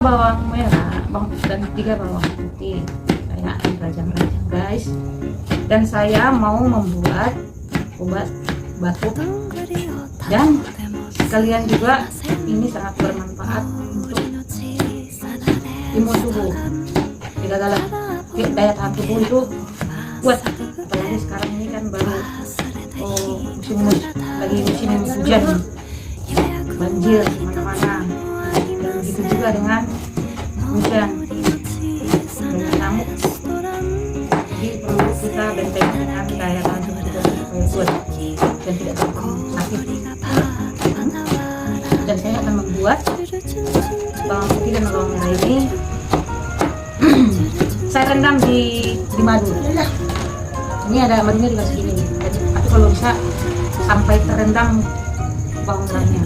bawang merah, bawang putih dan 3 bawang putih. Saya rajang-rajang guys. Dan saya mau membuat obat batuk. Dan sekalian juga ini sangat bermanfaat untuk imun tubuh. Segala daya tahan tubuh itu kuat. Apalagi sekarang ini kan baru musim hujan, banjir mana-mana. Dan begitu juga dengan hujan dengan nyamuk, jadi perlu kita benteng dengan daya tahan tubuh kita supaya kuat dan tidak gampang sakit. Dan saya akan membuat bawang putih dan bawang merah ini saya rendam di madu. Ini ada madunya di sini, tapi kalau bisa sampai terendam bawang merahnya.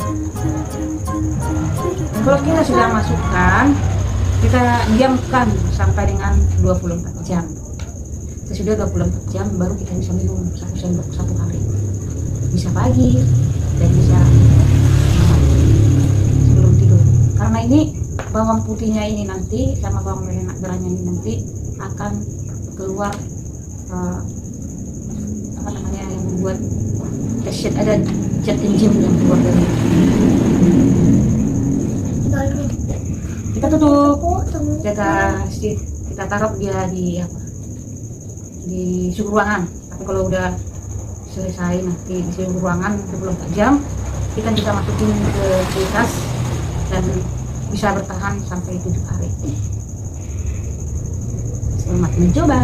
Kalau kita sudah masukkan, kita diamkan sampai dengan 24 jam. Sesudah 24 jam baru kita bisa minum 1 sendok 1 hari. Bisa pagi dan bisa sebelum tidur. Karena ini bawang putihnya ini nanti sama bawang merahnya ini nanti akan keluar apa namanya yang membuat ada zat enzim yang keluar dari. Kita tutup, kita taruh dia di suhu ruangan. Tapi kalau udah selesai nanti di suhu ruangan 24 jam, kita bisa masukin ke kulkas dan bisa bertahan sampai 7 hari. Selamat mencoba.